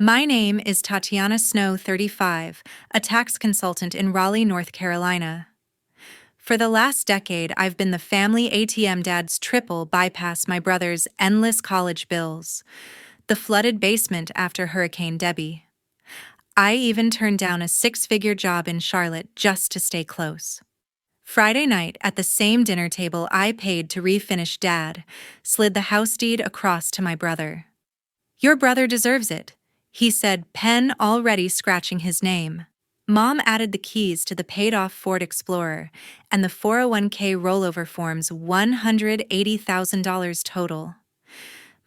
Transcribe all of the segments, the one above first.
My name is Tatiana Snow, 35, a tax consultant in Raleigh, North Carolina. For the last decade, I've been the family ATM dad's triple bypass my brother's endless college bills, the flooded basement after Hurricane Debbie. I even turned down a six-figure job in Charlotte just to stay close. Friday night, at the same dinner table I paid to refinish Dad, slid the house deed across to my brother. "Your brother deserves it," he said, pen already scratching his name. Mom added the keys to the paid-off Ford Explorer, and the 401k rollover forms $180,000 total.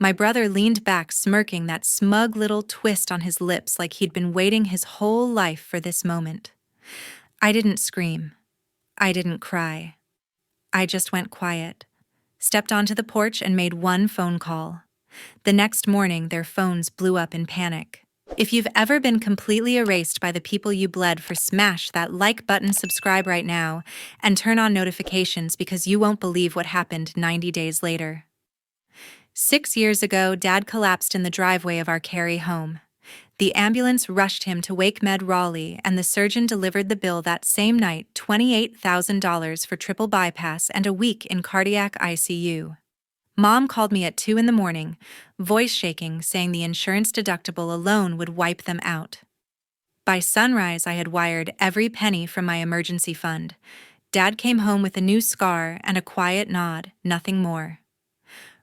My brother leaned back, smirking, that smug little twist on his lips like he'd been waiting his whole life for this moment. I didn't scream. I didn't cry. I just went quiet, stepped onto the porch and made one phone call. The next morning, their phones blew up in panic. If you've ever been completely erased by the people you bled for, smash that like button, subscribe right now, and turn on notifications because you won't believe what happened 90 days later. 6 years ago, Dad collapsed in the driveway of our Cary home. The ambulance rushed him to Wake Med Raleigh, and the surgeon delivered the bill that same night, $28,000 for triple bypass and a week in cardiac ICU. Mom called me at 2 in the morning, voice shaking, saying the insurance deductible alone would wipe them out. By sunrise, I had wired every penny from my emergency fund. Dad came home with a new scar and a quiet nod, nothing more.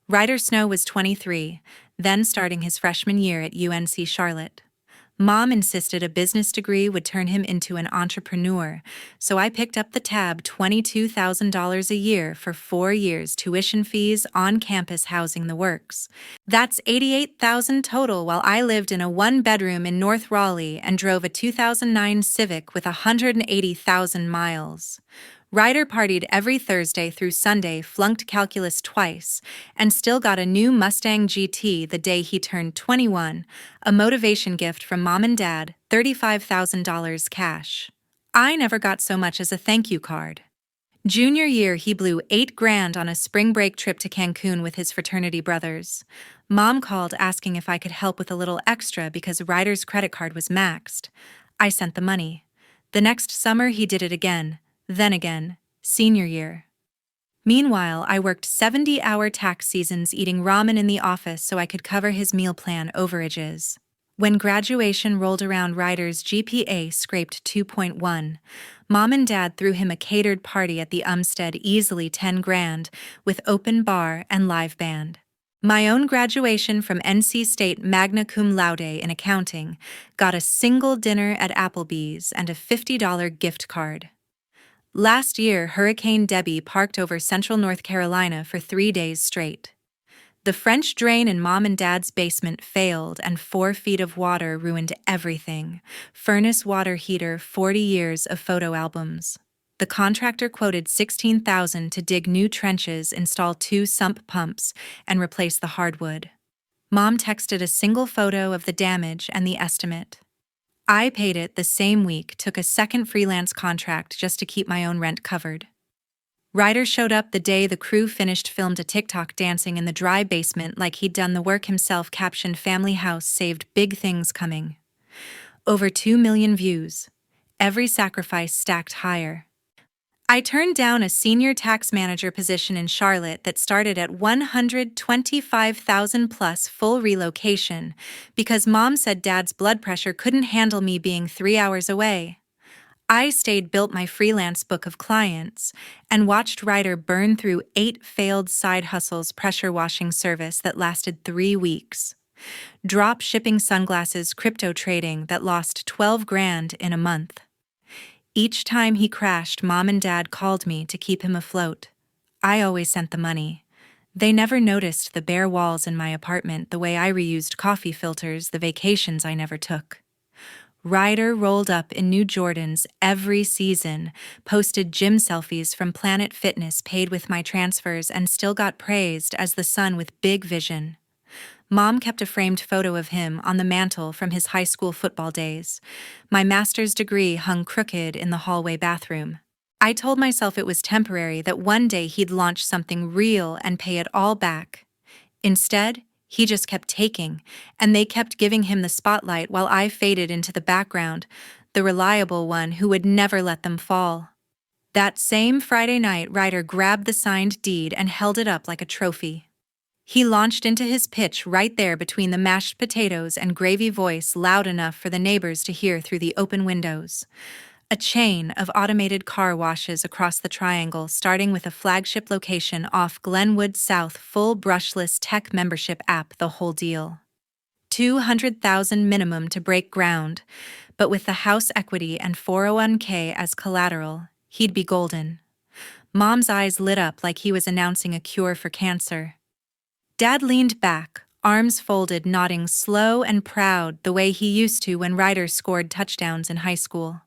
Ryder Snow was 23, then starting his freshman year at UNC Charlotte. Mom insisted a business degree would turn him into an entrepreneur, so I picked up the tab, $22,000 a year for 4 years, tuition fees, on-campus housing, the works. That's $88,000 total while I lived in a one-bedroom in North Raleigh and drove a 2009 Civic with 180,000 miles. Ryder partied every Thursday through Sunday, flunked calculus twice, and still got a new Mustang GT the day he turned 21, a motivation gift from Mom and Dad, $35,000 cash. I never got so much as a thank you card. Junior year, he blew $8,000 on a spring break trip to Cancun with his fraternity brothers. Mom called asking if I could help with a little extra because Ryder's credit card was maxed. I sent the money. The next summer, he did it again. Then again, senior year. Meanwhile, I worked 70-hour tax seasons eating ramen in the office so I could cover his meal plan overages. When graduation rolled around, Ryder's GPA scraped 2.1. Mom and Dad threw him a catered party at the Umstead, easily $10,000, with open bar and live band. My own graduation from NC State, magna cum laude in accounting, got a single dinner at Applebee's and a $50 gift card. Last year, Hurricane Debbie parked over central North Carolina for 3 days straight. The French drain in Mom and Dad's basement failed, and 4 feet of water ruined everything. Furnace, water heater, 40 years of photo albums. The contractor quoted $16,000 to dig new trenches, install 2 sump pumps, and replace the hardwood. Mom texted a single photo of the damage and the estimate. I paid it the same week, took a second freelance contract just to keep my own rent covered. Ryder showed up the day the crew finished, filmed a TikTok dancing in the dry basement like he'd done the work himself, captioned "Family House saved, big things coming." Over 2 million views. Every sacrifice stacked higher. I turned down a senior tax manager position in Charlotte that started at $125,000 plus full relocation because Mom said Dad's blood pressure couldn't handle me being 3 hours away. I stayed, built my freelance book of clients, and watched Ryder burn through 8 failed side hustles, pressure washing service that lasted 3 weeks. Drop shipping sunglasses, crypto trading that lost $12,000 in a month. Each time he crashed, Mom and Dad called me to keep him afloat. I always sent the money. They never noticed the bare walls in my apartment, the way I reused coffee filters, the vacations I never took. Ryder rolled up in new Jordans every season, posted gym selfies from Planet Fitness, paid with my transfers, and still got praised as the son with big vision. Mom kept a framed photo of him on the mantle from his high school football days. My master's degree hung crooked in the hallway bathroom. I told myself it was temporary, that one day he'd launch something real and pay it all back. Instead, He just kept taking, and they kept giving him the spotlight while I faded into the background, the reliable one who would never let them fall. That same Friday night, Ryder grabbed the signed deed and held it up like a trophy. He launched into his pitch right there between the mashed potatoes and gravy, voice loud enough for the neighbors to hear through the open windows. A chain of automated car washes across the triangle, starting with a flagship location off Glenwood South, full brushless tech membership app, the whole deal. 200,000 minimum to break ground, but with the house equity and 401k as collateral, he'd be golden. Mom's eyes lit up like he was announcing a cure for cancer. Dad leaned back, arms folded, nodding slow and proud the way he used to when Ryder scored touchdowns in high school.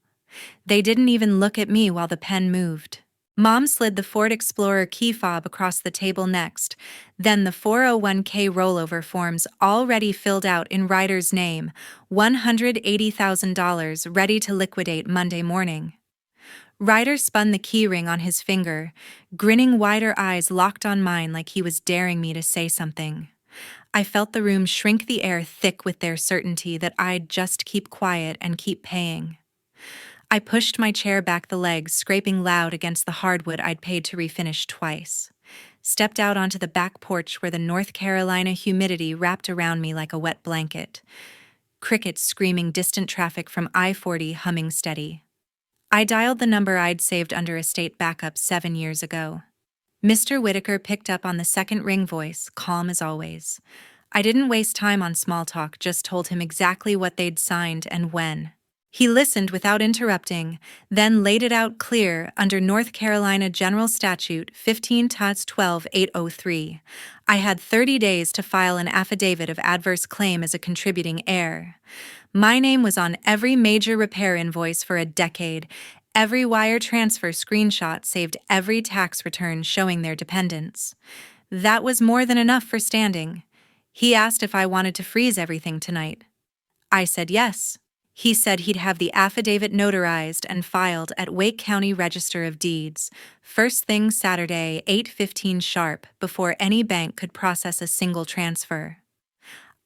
They didn't even look at me while the pen moved. Mom slid the Ford Explorer key fob across the table next, then the 401k rollover forms already filled out in Ryder's name, $180,000 ready to liquidate Monday morning. Ryder spun the key ring on his finger, grinning, wider eyes locked on mine like he was daring me to say something. I felt the room shrink, the air thick with their certainty that I'd just keep quiet and keep paying. I pushed my chair back, the legs scraping loud against the hardwood I'd paid to refinish twice. Stepped out onto the back porch where the North Carolina humidity wrapped around me like a wet blanket. Crickets screaming, distant traffic from I-40 humming steady. I dialed the number I'd saved under estate backup 7 years ago. Mr. Whitaker picked up on the second ring, voice calm as always. I didn't waste time on small talk, just told him exactly what they'd signed and when. He listened without interrupting, then laid it out clear under North Carolina General Statute 15-12-803. I had 30 days to file an affidavit of adverse claim as a contributing heir. My name was on every major repair invoice for a decade. Every wire transfer screenshot saved every tax return showing their dependents. That was more than enough for standing. He asked if I wanted to freeze everything tonight. I said yes. He said he'd have the affidavit notarized and filed at Wake County Register of Deeds, first thing Saturday, 8:15 sharp, before any bank could process a single transfer.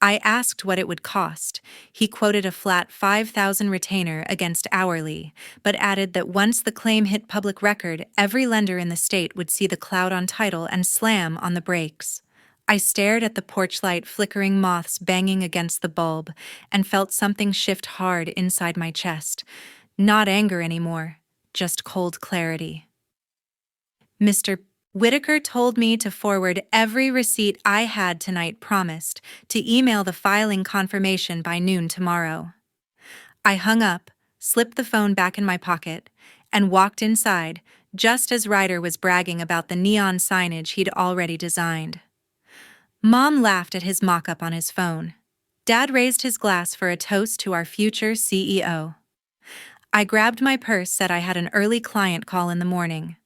I asked what it would cost. He quoted a flat $5,000 retainer against hourly, but added that once the claim hit public record, every lender in the state would see the cloud on title and slam on the brakes. I stared at the porch light, flickering moths banging against the bulb, and felt something shift hard inside my chest. Not anger anymore, just cold clarity. Mr. Whitaker told me to forward every receipt I had tonight, promised to email the filing confirmation by noon tomorrow. I hung up, slipped the phone back in my pocket, and walked inside, just as Ryder was bragging about the neon signage he'd already designed. Mom laughed at his mock-up on his phone. Dad raised his glass for a toast to our future CEO. I grabbed my purse, said I had an early client call in the morning.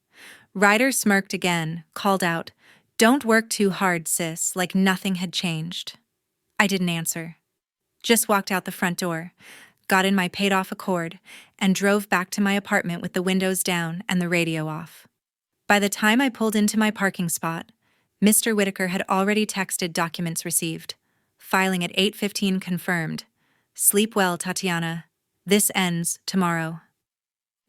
Ryder smirked again, called out, "Don't work too hard, sis," like nothing had changed. I didn't answer. Just walked out the front door, got in my paid-off Accord, and drove back to my apartment with the windows down and the radio off. By the time I pulled into my parking spot, Mr. Whitaker had already texted documents received. Filing at 8:15 confirmed. Sleep well, Tatiana. This ends tomorrow.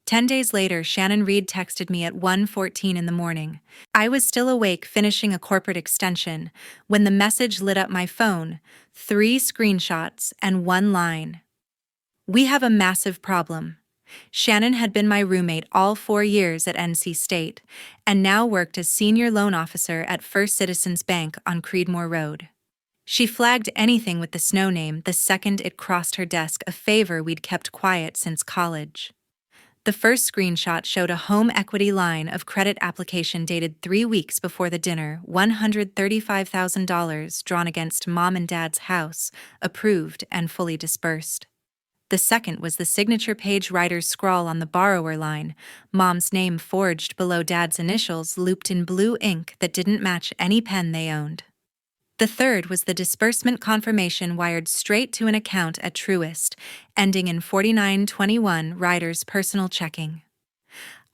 10 days later, Shannon Reed texted me at 1:14 in the morning. I was still awake finishing a corporate extension when the message lit up my phone, 3 screenshots and 1 line. "We have a massive problem." Shannon had been my roommate all 4 years at NC State, and now worked as senior loan officer at First Citizens Bank on Creedmoor Road. She flagged anything with the Snow name the second it crossed her desk, a favor we'd kept quiet since college. The first screenshot showed a home equity line of credit application dated 3 weeks before the dinner, $135,000 drawn against Mom and Dad's house, approved and fully disbursed. The second was the signature page, Ryder's scrawl on the borrower line, Mom's name forged below Dad's initials looped in blue ink that didn't match any pen they owned. The third was the disbursement confirmation wired straight to an account at Truist, ending in 4921, Ryder's personal checking.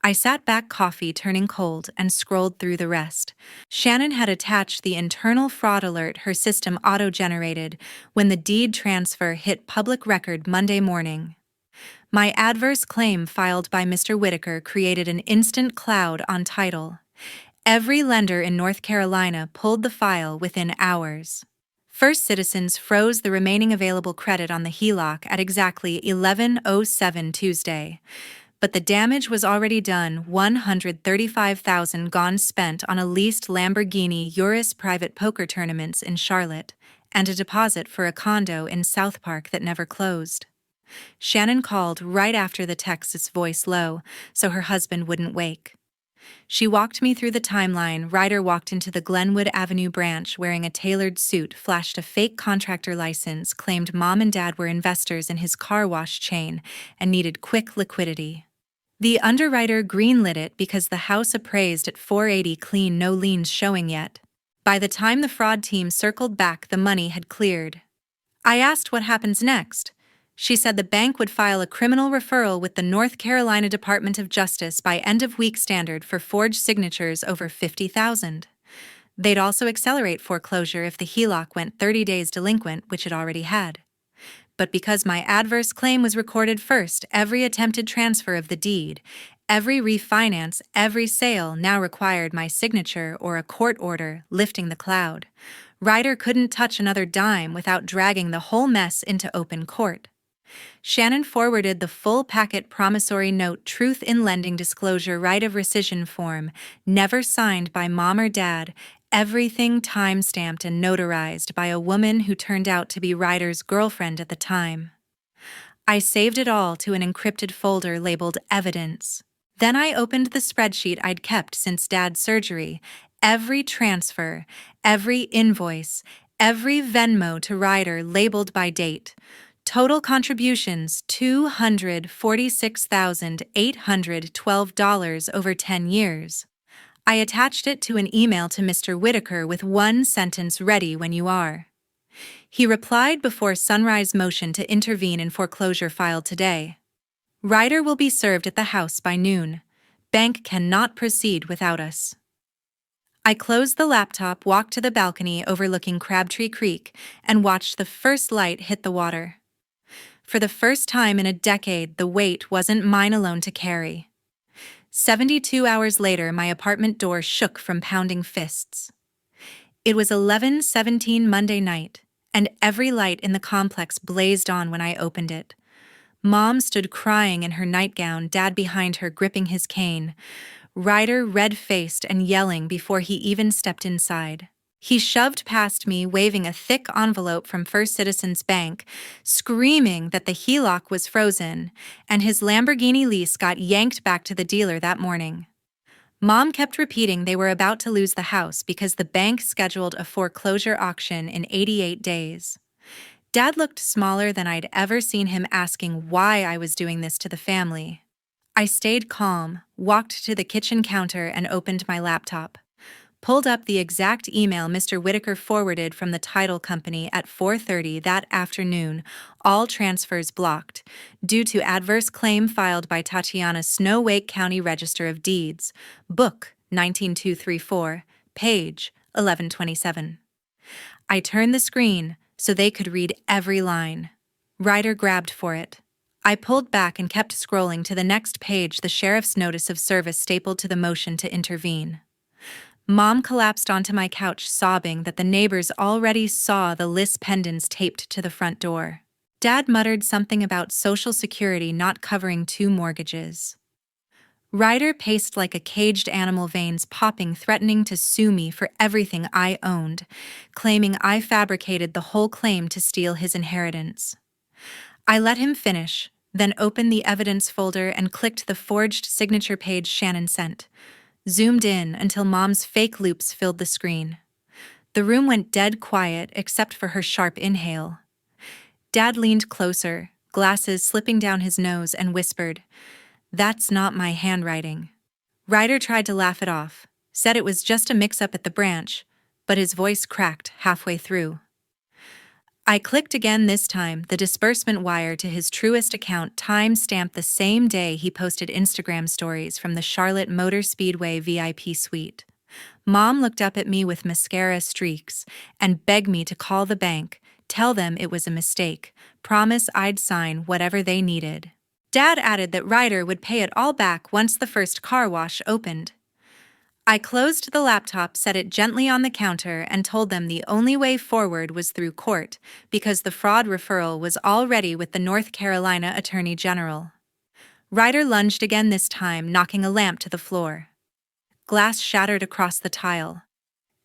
I sat back, coffee turning cold, and scrolled through the rest. Shannon had attached the internal fraud alert her system auto-generated when the deed transfer hit public record Monday morning. My adverse claim filed by Mr. Whitaker created an instant cloud on title. Every lender in North Carolina pulled the file within hours. First Citizens froze the remaining available credit on the HELOC at exactly 11:07 Tuesday. But the damage was already done. $135,000 gone spent on a leased Lamborghini Urus private poker tournaments in Charlotte, and a deposit for a condo in South Park that never closed. Shannon called right after the text's voice low, so her husband wouldn't wake. She walked me through the timeline. Ryder walked into the Glenwood Avenue branch wearing a tailored suit, flashed a fake contractor license, claimed mom and dad were investors in his car wash chain, and needed quick liquidity. The underwriter greenlit it because the house appraised at $480 clean, no liens showing yet. By the time the fraud team circled back, the money had cleared. I asked what happens next. She said the bank would file a criminal referral with the North Carolina Department of Justice by end-of-week standard for forged signatures over $50,000. They'd also accelerate foreclosure if the HELOC went 30 days delinquent, which it already had. But because my adverse claim was recorded first, every attempted transfer of the deed, every refinance, every sale now required my signature or a court order lifting the cloud. Ryder couldn't touch another dime without dragging the whole mess into open court. Shannon forwarded the full packet promissory note, truth in lending disclosure, right of rescission form, never signed by mom or dad, everything time-stamped and notarized by a woman who turned out to be Ryder's girlfriend at the time. I saved it all to an encrypted folder labeled Evidence. Then I opened the spreadsheet I'd kept since Dad's surgery. Every transfer, every invoice, every Venmo to Ryder labeled by date. Total contributions $246,812 over 10 years. I attached it to an email to Mr. Whitaker with one sentence: ready when you are. He replied before sunrise: motion to intervene in foreclosure filed today. Ryder will be served at the house by noon. Bank cannot proceed without us. I closed the laptop, walked to the balcony overlooking Crabtree Creek, and watched the first light hit the water. For the first time in a decade, the weight wasn't mine alone to carry. 72 hours later, my apartment door shook from pounding fists. It was 11:17 Monday night, and every light in the complex blazed on when I opened it. Mom stood crying in her nightgown, Dad behind her gripping his cane, Ryder red-faced and yelling before he even stepped inside. He shoved past me, waving a thick envelope from First Citizens Bank, screaming that the HELOC was frozen, and his Lamborghini lease got yanked back to the dealer that morning. Mom kept repeating they were about to lose the house because the bank scheduled a foreclosure auction in 88 days. Dad looked smaller than I'd ever seen him, asking why I was doing this to the family. I stayed calm, walked to the kitchen counter and opened my laptop. Pulled up the exact email Mr. Whitaker forwarded from the title company at 4:30 that afternoon, all transfers blocked, due to adverse claim filed by Tatiana Snow, Wake County Register of Deeds, Book 19234, page 1127. I turned the screen so they could read every line. Ryder grabbed for it. I pulled back and kept scrolling to the next page, the sheriff's notice of service stapled to the motion to intervene. Mom collapsed onto my couch, sobbing that the neighbors already saw the list pendants taped to the front door. Dad muttered something about Social Security not covering 2 mortgages. Ryder paced like a caged animal, veins popping, threatening to sue me for everything I owned, claiming I fabricated the whole claim to steal his inheritance. I let him finish, then opened the evidence folder and clicked the forged signature page Shannon sent. Zoomed in until Mom's fake loops filled the screen. The room went dead quiet except for her sharp inhale. Dad leaned closer, glasses slipping down his nose, and whispered, "That's not my handwriting." Ryder tried to laugh it off, said it was just a mix-up at the branch, but his voice cracked halfway through. I clicked again this time, the disbursement wire to his Truist account time-stamped the same day he posted Instagram stories from the Charlotte Motor Speedway VIP suite. Mom looked up at me with mascara streaks and begged me to call the bank, tell them it was a mistake, promise I'd sign whatever they needed. Dad added that Ryder would pay it all back once the first car wash opened. I closed the laptop, set it gently on the counter, and told them the only way forward was through court because the fraud referral was already with the North Carolina Attorney General. Ryder lunged again this time, knocking a lamp to the floor. Glass shattered across the tile.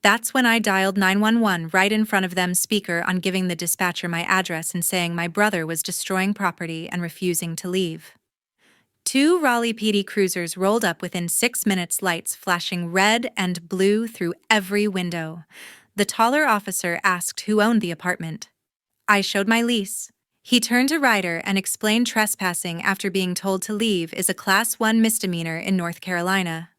That's when I dialed 911 right in front of them speaker on giving the dispatcher my address and saying my brother was destroying property and refusing to leave. 2 Raleigh PD cruisers rolled up within 6 minutes, lights flashing red and blue through every window. The taller officer asked who owned the apartment. I showed my lease. He turned to Ryder and explained trespassing after being told to leave is a Class 1 misdemeanor in North Carolina.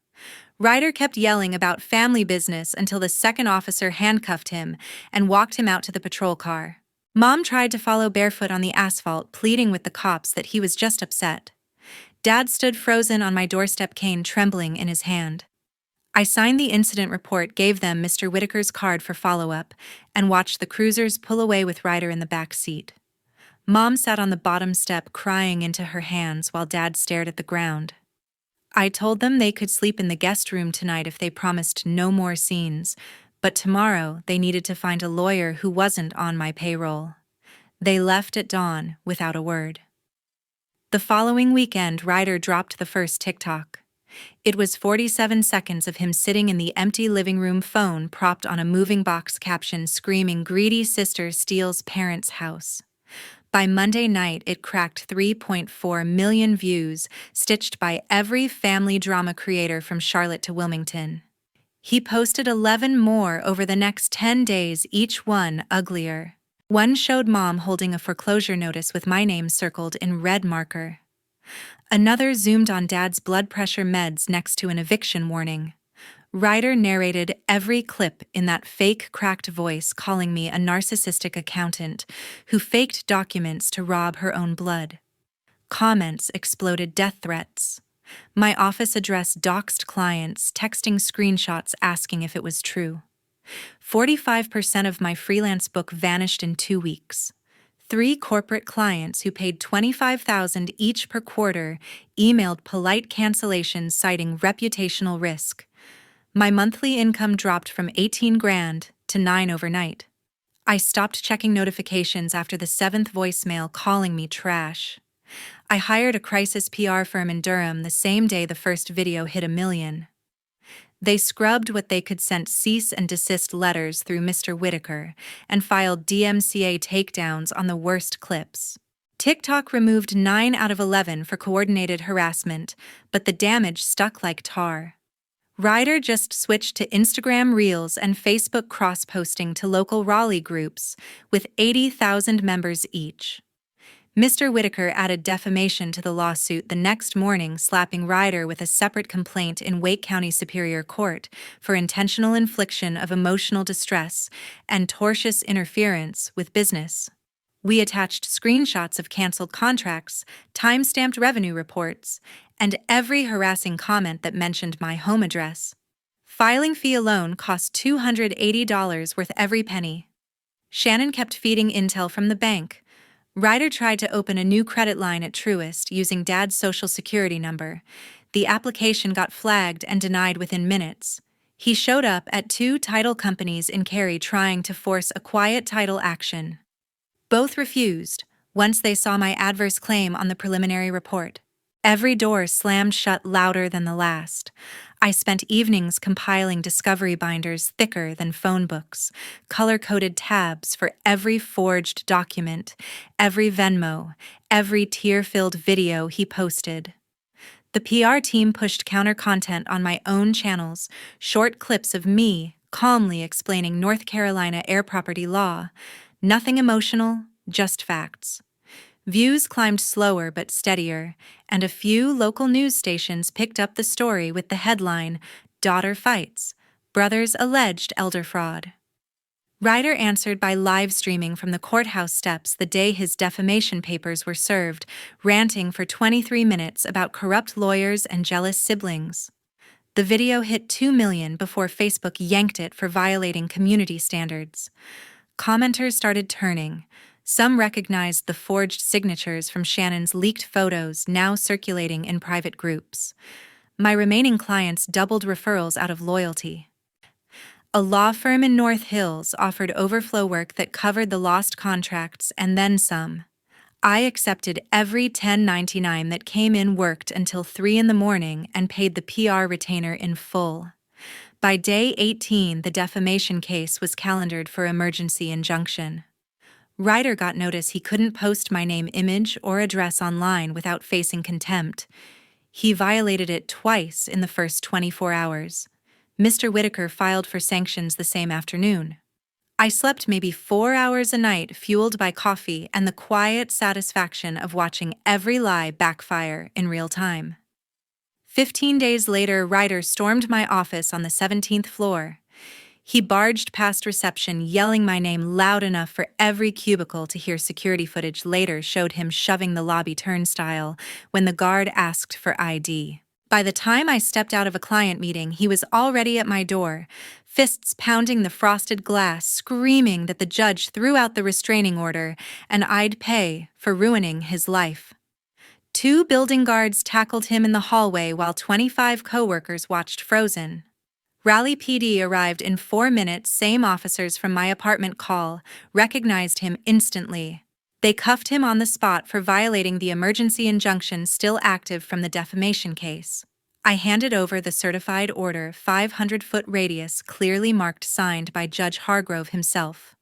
Ryder kept yelling about family business until the second officer handcuffed him and walked him out to the patrol car. Mom tried to follow barefoot on the asphalt, pleading with the cops that he was just upset. Dad stood frozen on my doorstep, cane trembling in his hand. I signed the incident report, gave them Mr. Whitaker's card for follow-up, and watched the cruisers pull away with Ryder in the back seat. Mom sat on the bottom step crying into her hands while Dad stared at the ground. I told them they could sleep in the guest room tonight if they promised no more scenes, but tomorrow they needed to find a lawyer who wasn't on my payroll. They left at dawn without a word. The following weekend, Ryder dropped the first TikTok. It was 47 seconds of him sitting in the empty living room, phone propped on a moving box, caption screaming, "Greedy sister steals parents' house." By Monday night, it cracked 3.4 million views, stitched by every family drama creator from Charlotte to Wilmington. He posted 11 more over the next 10 days, each one uglier. One showed Mom holding a foreclosure notice with my name circled in red marker. Another zoomed on Dad's blood pressure meds next to an eviction warning. Ryder narrated every clip in that fake cracked voice, calling me a narcissistic accountant who faked documents to rob her own blood. Comments exploded death threats. My office address doxed clients, texting screenshots asking if it was true. 45% of my freelance book vanished in 2 weeks. 3 corporate clients who paid $25,000 each per quarter emailed polite cancellations citing reputational risk. My monthly income dropped from $18,000 to $9,000 overnight. I stopped checking notifications after the 7th voicemail calling me trash. I hired a crisis PR firm in Durham the same day the first video hit 1 million. They scrubbed what they could, sent cease and desist letters through Mr. Whitaker, and filed DMCA takedowns on the worst clips. TikTok removed 9 out of 11 for coordinated harassment, but the damage stuck like tar. Ryder just switched to Instagram Reels and Facebook cross-posting to local Raleigh groups, with 80,000 members each. Mr. Whitaker added defamation to the lawsuit the next morning, slapping Ryder with a separate complaint in Wake County Superior Court for intentional infliction of emotional distress and tortious interference with business. We attached screenshots of canceled contracts, time-stamped revenue reports, and every harassing comment that mentioned my home address. Filing fee alone cost $280, worth every penny. Shannon kept feeding intel from the bank. Ryder tried to open a new credit line at Truist using Dad's social security number. The application got flagged and denied within minutes. He showed up at 2 title companies in Cary trying to force a quiet title action. Both refused once they saw my adverse claim on the preliminary report. Every door slammed shut louder than the last. I spent evenings compiling discovery binders thicker than phone books, color-coded tabs for every forged document, every Venmo, every tear-filled video he posted. The PR team pushed counter-content on my own channels, short clips of me calmly explaining North Carolina air property law. Nothing emotional, just facts. Views climbed slower but steadier, and a few local news stations picked up the story with the headline, "Daughter Fights, Brother's Alleged Elder Fraud." Ryder answered by live streaming from the courthouse steps the day his defamation papers were served, ranting for 23 minutes about corrupt lawyers and jealous siblings. The video hit 2 million before Facebook yanked it for violating community standards. Commenters started turning. Some recognized the forged signatures from Shannon's leaked photos now circulating in private groups. My remaining clients doubled referrals out of loyalty. A law firm in North Hills offered overflow work that covered the lost contracts and then some. I accepted every 1099 that came in, worked until 3 in the morning, and paid the PR retainer in full. By day 18, the defamation case was calendared for emergency injunction. Ryder got notice he couldn't post my name, image, or address online without facing contempt. He violated it twice in the first 24 hours. Mr. Whitaker filed for sanctions the same afternoon. I slept maybe 4 hours a night, fueled by coffee and the quiet satisfaction of watching every lie backfire in real time. 15 days later, Ryder stormed my office on the 17th floor. He barged past reception, yelling my name loud enough for every cubicle to hear. Security footage later showed him shoving the lobby turnstile when the guard asked for ID. By the time I stepped out of a client meeting, he was already at my door, fists pounding the frosted glass, screaming that the judge threw out the restraining order and I'd pay for ruining his life. 2 building guards tackled him in the hallway while 25 coworkers watched frozen. Raleigh PD arrived in 4 minutes. Same officers from my apartment call recognized him instantly. They cuffed him on the spot for violating the emergency injunction still active from the defamation case. I handed over the certified order, 500-foot radius, clearly marked, signed by Judge Hargrove himself.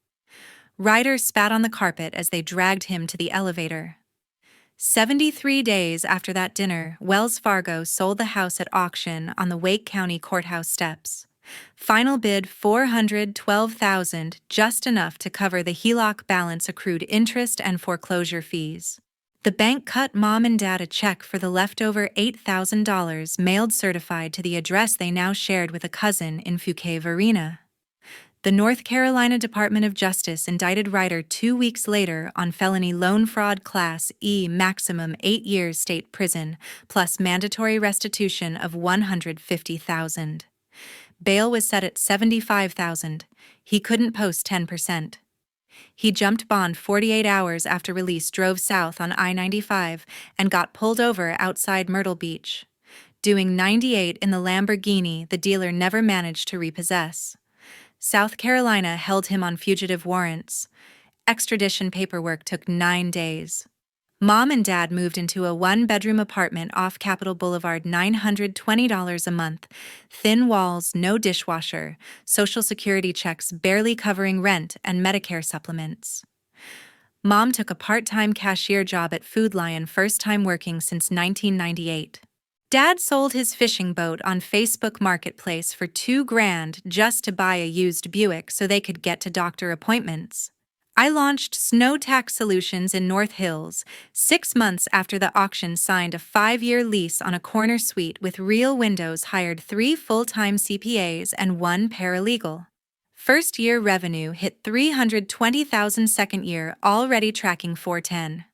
Ryder spat on the carpet as they dragged him to the elevator. 73 days after that dinner, Wells Fargo sold the house at auction on the Wake County Courthouse steps. Final bid $412,000, just enough to cover the HELOC balance, accrued interest, and foreclosure fees. The bank cut Mom and Dad a check for the leftover $8,000, mailed certified to the address they now shared with a cousin in Fugitive Arena. The North Carolina Department of Justice indicted Ryder 2 weeks later on felony loan fraud, Class E, maximum 8 years state prison, plus mandatory restitution of $150,000. Bail was set at $75,000. He couldn't post 10%. He jumped bond 48 hours after release, drove south on I-95, and got pulled over outside Myrtle Beach, doing 98 in the Lamborghini the dealer never managed to repossess. South Carolina held him on fugitive warrants. Extradition paperwork took 9 days. Mom and Dad moved into a 1-bedroom apartment off Capitol Boulevard, $920 a month. Thin walls, no dishwasher, Social Security checks barely covering rent and Medicare supplements. Mom took a part-time cashier job at Food Lion, first time working since 1998. Dad sold his fishing boat on Facebook Marketplace for $2,000 just to buy a used Buick so they could get to doctor appointments. I launched Snow Tax Solutions in North Hills, 6 months after the auction, signed a 5-year lease on a corner suite with real windows, hired 3 full-time CPAs and 1 paralegal. First year revenue hit $320,000, second year already tracking $410,000.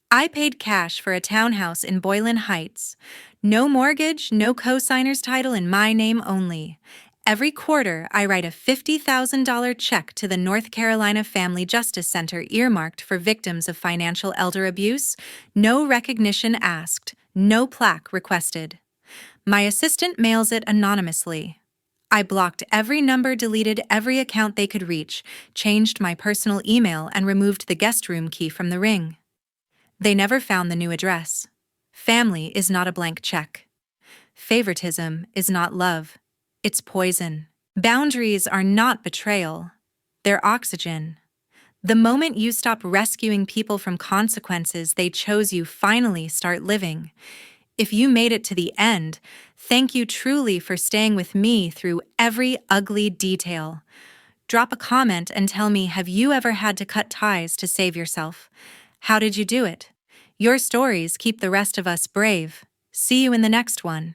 I paid cash for a townhouse in Boylan Heights. No mortgage, no co-signer's title, in my name only. Every quarter, I write a $50,000 check to the North Carolina Family Justice Center earmarked for victims of financial elder abuse. No recognition asked, no plaque requested. My assistant mails it anonymously. I blocked every number, deleted every account they could reach, changed my personal email, and removed the guest room key from the ring. They never found the new address. Family is not a blank check. Favoritism is not love. It's poison. Boundaries are not betrayal. They're oxygen. The moment you stop rescuing people from consequences they chose, you finally start living. If you made it to the end, thank you truly for staying with me through every ugly detail. Drop a comment and tell me, have you ever had to cut ties to save yourself? How did you do it? Your stories keep the rest of us brave. See you in the next one.